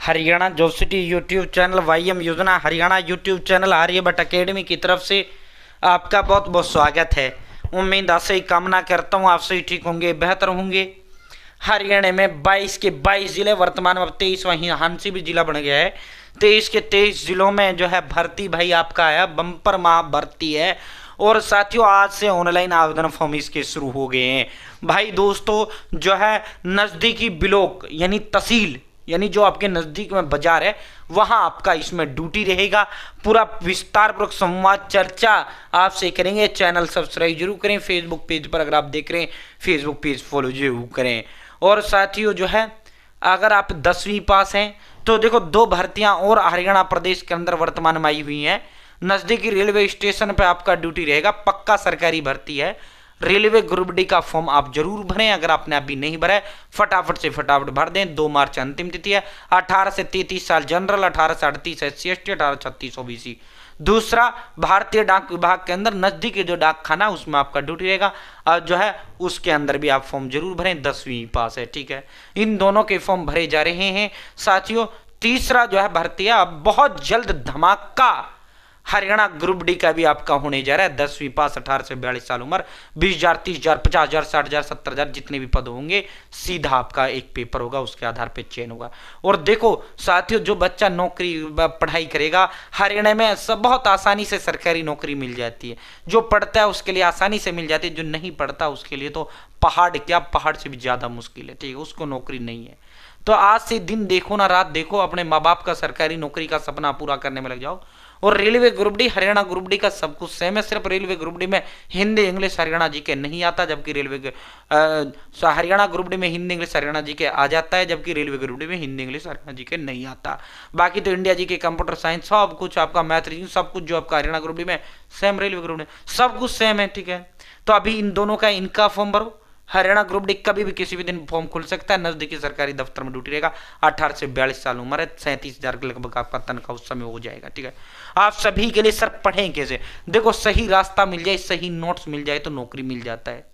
Haryana job city YouTube channel YM योजना Haryana YouTube channel Aryabhatt academy की तरफ से आपका बहुत बहुत स्वागत है। उम्मीद आपसे ही कामना करता हूँ आप सही ठीक होंगे, बेहतर होंगे। हरियाणा में 22 के 22 जिले, वर्तमान में 23वां हांसी भी जिला बन गया है। 23 के 23 जिलों में जो है भर्ती भाई आपका है, बम्पर महा भर्ती है। और साथियों आज से ऑनलाइन आवेदन फॉर्म इसके शुरू हो गए हैं। भाई दोस्तों जो है नज़दीकी ब्लॉक यानी तहसील यानी जो आपके नज़दीक में बाजार है वहां आपका इसमें ड्यूटी रहेगा। पूरा विस्तारपूर्वक संवाद चर्चा आपसे करेंगे। चैनल सब्सक्राइब जरूर करें। फेसबुक पेज पर अगर आप देख रहे हैं फेसबुक पेज फॉलो जरूर करें। और साथियों जो है अगर आप 10वीं पास हैं तो देखो 2 भर्तियां और हरियाणा प्रदेश के अंदर वर्तमान में आई हुई हैं। नज़दीकी रेलवे स्टेशन पे आपका ड्यूटी रहेगा, पक्का सरकारी भर्ती है। रेलवे ग्रुप डी का फॉर्म आप जरूर भरें। अगर आपने अभी नहीं भरा है फटाफट से फटाफट भर दें। 2 मार्च अंतिम तिथि है। 18 से 33 साल जनरल, 18 से 38 SC ST, 18 36 OBC। दूसरा भारतीय डाक विभाग के अंदर नजदीकी जो डाक खाना उसमें आपका ड्यूटी रहेगा और जो है उसके अंदर भी आप फॉर्म जरूर भरें। 10वीं पास है, ठीक है। इन दोनों के फॉर्म भरे जा रहे हैं साथियों। तीसरा जो है भर्ती है अब बहुत जल्द धमाका हरियाणा ग्रुप डी का भी आपका होने जा रहा है। 10वीं पास, 18 से 42 साल उम्र, 20,000 30,000 50,000 60,000 70,000 जितने भी पद होंगे सीधा आपका एक पेपर होगा, उसके आधार पे चयन होगा। और देखो साथियों जो बच्चा नौकरी पढ़ाई करेगा हरियाणा में सब बहुत आसानी से सरकारी नौकरी मिल जाती है। जो पढ़ता है उसके लिए आसानी से मिल जाती है, जो नहीं पढ़ता उसके लिए तो पहाड़ क्या पहाड़ से भी ज्यादा मुश्किल है, ठीक है। उसको नौकरी नहीं है तो आज से दिन देखो ना रात देखो, अपने माँ बाप का सरकारी नौकरी का सपना पूरा करने में लग जाओ। और railway group D Haryana group D का सब कुछ सेम है। सिर्फ रेलवे ग्रुप डी में हिंदी इंग्लिश हरियाणा जी के नहीं आता, जबकि हरियाणा ग्रुप डी में हिंदी इंग्लिश हरियाणा जी के आ जाता है, जबकि रेलवे ग्रुप डी में हिंदी इंग्लिश हरियाणा जी के नहीं आता। बाकी तो India G K computer science सब कुछ आपका मैथ रीजनिंग सब कुछ जो आपका हरियाणा ग्रुप डी में सेम, रेलवे ग्रुप डी सब कुछ सेम है, ठीक है। तो अभी इन दोनों का इनका फॉर्म भरो। हरियाणा ग्रुप डी कभी भी किसी भी दिन फॉर्म खुल सकता है। नजदीकी सरकारी दफ्तर में ड्यूटी रहेगा। 18 से 42 साल उम्र है। 37,000 के लगभग आपका तनख्वाह उस समय हो जाएगा, ठीक है। आप सभी के लिए सर पढ़ें कैसे, देखो सही रास्ता मिल जाए, सही नोट्स मिल जाए तो नौकरी मिल जाता है,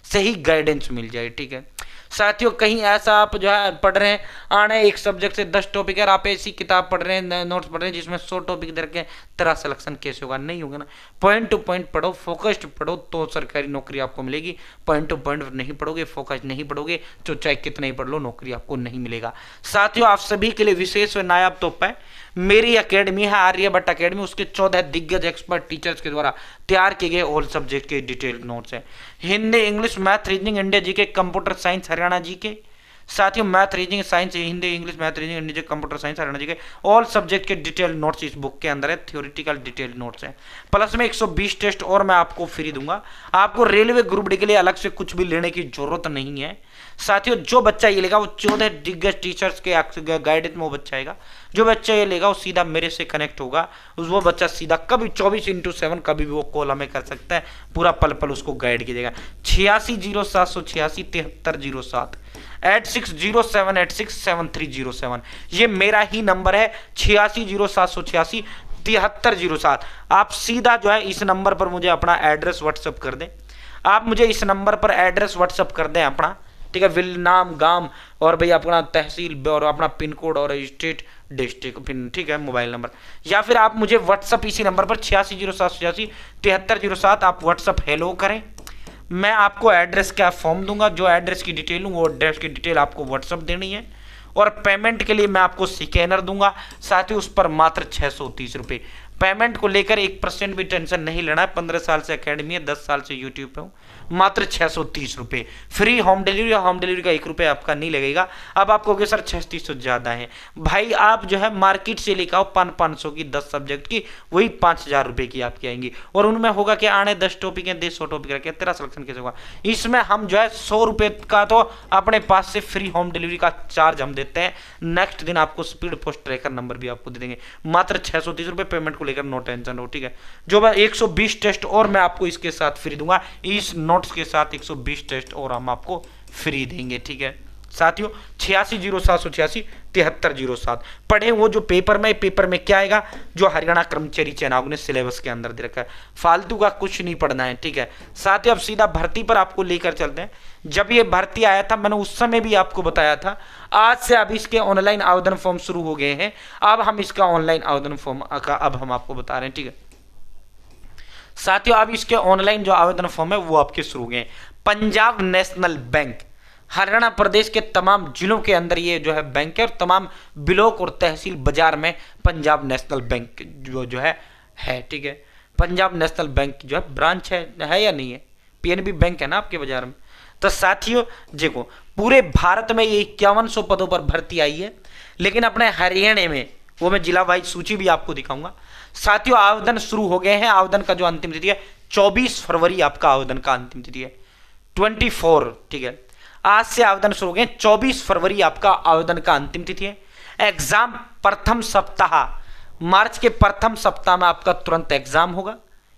सही गाइडेंस मिल जाए, ठीक है साथियों। कहीं ऐसा आप जो है पढ़ रहे हैं आने एक सब्जेक्ट से 10 टॉपिक है, आप ऐसी किताब पढ़ रहे हैं नोट्स पढ़ रहे हैं जिसमें 100 टॉपिक दर के तेरा सिलेक्शन कैसे होगा, नहीं होगा ना। पॉइंट टू पॉइंट पढ़ो, फोकस्ड पढ़ो तो सरकारी नौकरी आपको मिलेगी। पॉइंट टू पॉइंट नहीं पढ़ोगे, फोकस्ड नहीं पढ़ोगे तो चाहे कितना ही पढ़ लो नौकरी आपको नहीं मिलेगा। साथियों आप सभी के लिए विशेष व नायाब तोहफा है। मेरी अकेडमी है आर्यभट्ट अकेडमी, उसके 14 दिग्गज एक्सपर्ट टीचर्स के द्वारा तैयार किए गए ऑल सब्जेक्ट के डिटेल नोट्स हैं। Hindi English math reasoning India G K, computer science Haryana G K. साथियों math reasoning science Hindi English math reasoning India G computer science Haryana G K all subject के डिटेल नोट्स इस बुक के अंदर है। Theoretical detail notes हैं। Plus में 120 test और मैं आपको फ्री दूंगा। आपको रेलवे ग्रुप डी के लिए अलग से कुछ भी लेने की जरूरत नहीं है। साथियों जो बच्चा ये लेगा वो 14 दिग्गज टीचर्स के गाइडेंस में वो बच्चा आएगा। जो बच्चा ये लेगा वो सीधा मेरे से कनेक्ट होगा। वो बच्चा सीधा कभी 24/7 कभी भी वो कॉल हमें कर सकता है, पूरा पल पल उसको गाइड कीजिएगा। 860786 7307 8607867307 ये मेरा ही नंबर है। 860786 7307। आप सीधा जो है इस नंबर पर मुझे अपना एड्रेस व्हाट्सअप कर दें। आप मुझे इस नंबर पर एड्रेस व्हाट्सअप कर दें अपना, ठीक है। विल नाम गांव और भाई अपना तहसील और अपना पिन कोड और स्टेट डिस्ट्रिक्ट पिन, ठीक है, मोबाइल नंबर। या फिर आप मुझे व्हाट्सअप इसी नंबर पर 860786 7307 आप व्हाट्सअप हेलो करें। मैं आपको एड्रेस का फॉर्म दूंगा, जो एड्रेस की डिटेल हूँ वो एड्रेस की डिटेल आपको व्हाट्सअप देनी है। और पेमेंट के लिए मैं आपको स्कैनर दूंगा, साथ ही उस पर मात्र 630 रुपये। पेमेंट को लेकर 1% भी टेंशन नहीं लेना है। 15 साल से अकेडमी है, 10 साल से यूट्यूब पे हूँ। मात्र 630 रुपये free home delivery. Home delivery का 1 रुपये आपका नहीं लगेगा। अब आप कहोगे सर 630 ज्यादा है। भाई आप जो है मार्केट से लेकर आओ 500 की 10 सब्जेक्ट की, वही 5,000 रुपये की आपकी आएंगी। और उनमें होगा कि आने 10 टॉपिक है, 100 टॉपिक रखे, तेरा सिलेक्शन कैसे होगा। इसमें हम जो है 100 रुपये का तो अपने पास से फ्री होम डिलीवरी का चार्ज हम देते हैं। नेक्स्ट दिन आपको स्पीड पोस्ट ट्रैकर नंबर भी आपको दे देंगे। मात्र 630 रुपये। पेमेंट को लेकर नो टेंशन हो, ठीक है। जो मैं 120 टेस्ट और मैं आपको इसके साथ फ्री दूंगा। इस नोट्स के साथ 120 टेस्ट और हम आपको फ्री देंगे, ठीक है साथियों 860786 पढ़े वो जो पेपर में क्या आएगा, जो हरियाणा कर्मचारी चयन आयोग ने सिलेबस के अंदर दे रखा है, फालतू का कुछ नहीं पढ़ना है, ठीक है। साथियों अब सीधा भर्ती पर आपको लेकर चलते हैं। जब ये भर्ती आया था मैंने उस समय भी आपको बताया था, आज से अब इसके ऑनलाइन आवेदन फॉर्म शुरू हो गए हैं। अब हम इसका ऑनलाइन आवेदन फॉर्म का अब हम आपको बता रहे हैं, ठीक है साथियों। अब इसके ऑनलाइन जो आवेदन फॉर्म है वो आपके शुरू हो गए। पंजाब नेशनल बैंक हरियाणा प्रदेश के तमाम जिलों के अंदर ये जो है बैंक है, और तमाम ब्लॉक और तहसील बाजार में पंजाब नेशनल बैंक जो है ठीक है। पंजाब नेशनल बैंक जो है ब्रांच है या नहीं है, पीएनबी बैंक है ना आपके बाजार में। तो साथियों देखो पूरे भारत में ये 5100 पदों पर भर्ती आई है, लेकिन अपने हरियाणा में वो मैं जिला वाइज सूची भी आपको दिखाऊंगा। साथियों आवेदन शुरू हो गए हैं। आवेदन का जो अंतिम तिथि है 24 फरवरी आपका आवेदन का अंतिम तिथि है 24, ठीक है। आज से आवेदन शुरू हो गए, 24 फरवरी आपका आवेदन का अंतिम तिथि है। एग्जाम प्रथम सप्ताह, मार्च के प्रथम सप्ताह में आपका तुरंत एग्जाम होगा,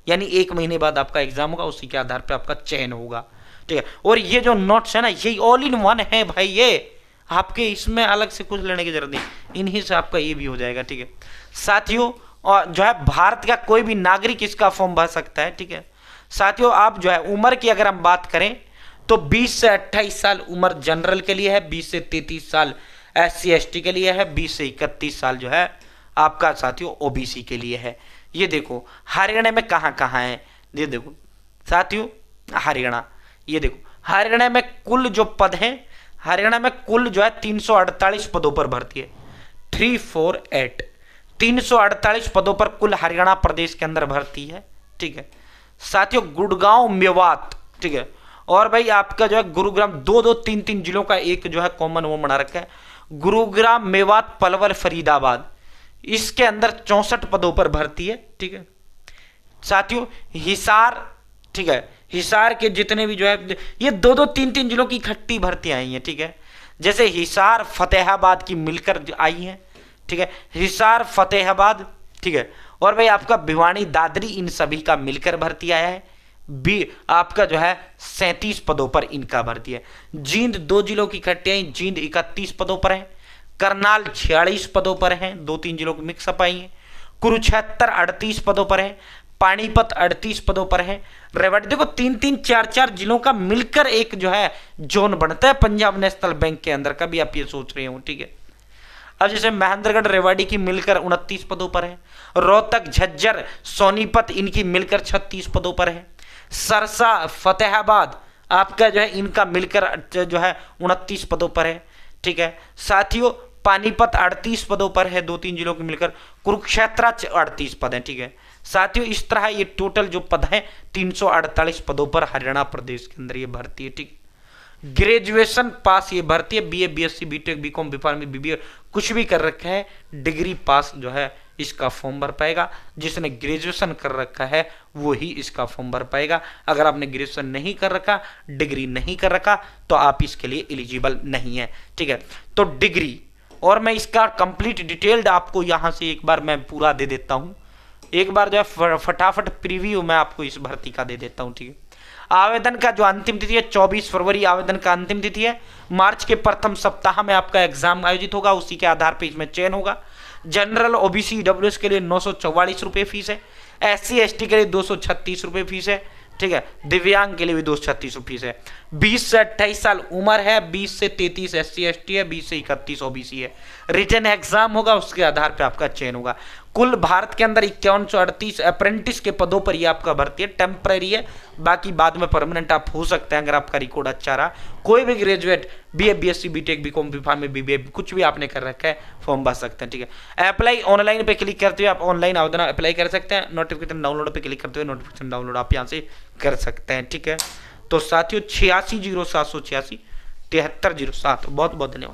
यानी 1 महीने बाद आपका एग्जाम होगा, उसी के आधार पर आपका चयन होगा, ठीक है। और ये जो नोट्स है ना ये ऑल इन वन है भाई, ये आपके इसमें अलग से कुछ लेने की जरूरत नहीं, इन्हीं से आपका ये भी हो जाएगा, ठीक है साथियों। और जो है भारत का कोई भी नागरिक इसका फॉर्म भर सकता है, ठीक है साथियों। आप जो है उम्र की अगर हम बात करें तो 20 से 28 साल उम्र जनरल के लिए है, 20 से 33 साल SC ST के लिए है, 20 से 31 साल जो है आपका साथियों OBC के लिए है। ये देखो हरियाणा में कहाँ कहाँ है, ये देखो साथियों हरियाणा, ये देखो हरियाणा में कुल जो पद हैं, हरियाणा में कुल जो है 348 पदों पर भर्ती है, 348 348 पदों पर कुल हरियाणा प्रदेश के अंदर भर्ती है, ठीक है साथियों। गुड़गांव मेवात, ठीक है, और भाई आपका जो है गुरुग्राम, 2-2 3-3 जिलों का एक जो है कॉमन वो बना रखा है, गुरुग्राम मेवात पलवल फरीदाबाद, इसके अंदर 64 पदों पर भर्ती है, ठीक है साथियों। हिसार, ठीक है, हिसार के जितने भी जो है ये 2-2 3-3 जिलों की इकट्ठी भर्ती आई हैं, ठीक है। जैसे हिसार फतेहाबाद की मिलकर आई हैं, ठीक है, हिसार फतेहाबाद, ठीक है, और भाई आपका भिवानी दादरी, इन सभी का मिलकर भर्ती आया है। भी आपका जो है 37 पदों पर इनका भर्ती है। जींद 2 जिलों की इकट्ठी आई, जींद 31 पदों पर है। करनाल 46 पदों पर हैं, 2-3 जिलों की मिक्सअप आई है। कुरुक्षेत्र 38 पदों पर है। पानीपत 38 पदों पर है। रेवाड़ी, देखो 3-3 4-4 जिलों का मिलकर एक जो है जोन बनता है पंजाब नेशनल बैंक के अंदर का, भी आप ये सोच रहे हो, ठीक है। अब जैसे महेंद्रगढ़ रेवाड़ी की मिलकर 29 पदों पर है। रोहतक झज्जर सोनीपत इनकी मिलकर 36 पदों पर है। सरसा फतेहाबाद आपका जो है इनका मिलकर जो है 29 पदों पर है, ठीक है साथियों। पानीपत 38 पदों पर है, 2-3 जिलों के मिलकर। कुरुक्षेत्र 38 पद हैं, ठीक है साथियों। इस तरह ये टोटल जो पद हैं 348 पदों पर हरियाणा प्रदेश के अंदर ये भर्ती है, ठीक। ग्रेजुएशन पास ये भर्ती है, BA BSc BTech BCom BPharm BBA कुछ भी कर रखा है, डिग्री पास जो है इसका फॉर्म भर पाएगा। जिसने ग्रेजुएशन कर रखा है वो ही इसका फॉर्म भर पाएगा। अगर आपने ग्रेजुएशन नहीं कर रखा, डिग्री नहीं कर रखा, तो आप इसके लिए एलिजिबल नहीं है, ठीक है। तो डिग्री, और मैं इसका कंप्लीट डिटेल्ड आपको यहां से एक बार मैं पूरा दे देता हूं, एक बार जो है फटाफट प्रीव्यू मैं आपको इस भर्ती का दे देता हूं, ठीक है। आवेदन का जो अंतिम तिथि है 24 फरवरी आवेदन का अंतिम तिथि है। मार्च के प्रथम सप्ताह में आपका एग्जाम आयोजित होगा, उसी के आधार पर इसमें चयन होगा। जनरल OBC EWS के लिए 944 रुपये फीस है। SC ST के लिए 236 रुपये फीस है, ठीक है। दिव्यांग के लिए भी 236 फीस है। 20 से 28 साल उम्र है, 20 से 33 SC ST है, 20 से 31 OBC है। रिटन एग्जाम होगा, उसके आधार पर आपका चयन होगा। कुल भारत के अंदर 5138 अप्रेंटिस के पदों पर ये आपका भर्ती है, टेम्परेरी है, बाकी बाद में परमानेंट आप हो सकते हैं अगर आपका रिकॉर्ड अच्छा रहा। कोई भी graduate BA BSc BTech BCom BPharm BBA कुछ भी आपने कर रखा है फॉर्म भर सकते हैं, ठीक है। अप्लाई ऑनलाइन पे क्लिक करते हुए आप ऑनलाइन आवेदन अप्लाई कर सकते हैं। नोटिफिकेशन डाउनलोड पे क्लिक करते हुए नोटिफिकेशन डाउनलोड आप यहाँ से कर सकते हैं, ठीक है। तो साथियों 860786 7307, बहुत बहुत धन्यवाद।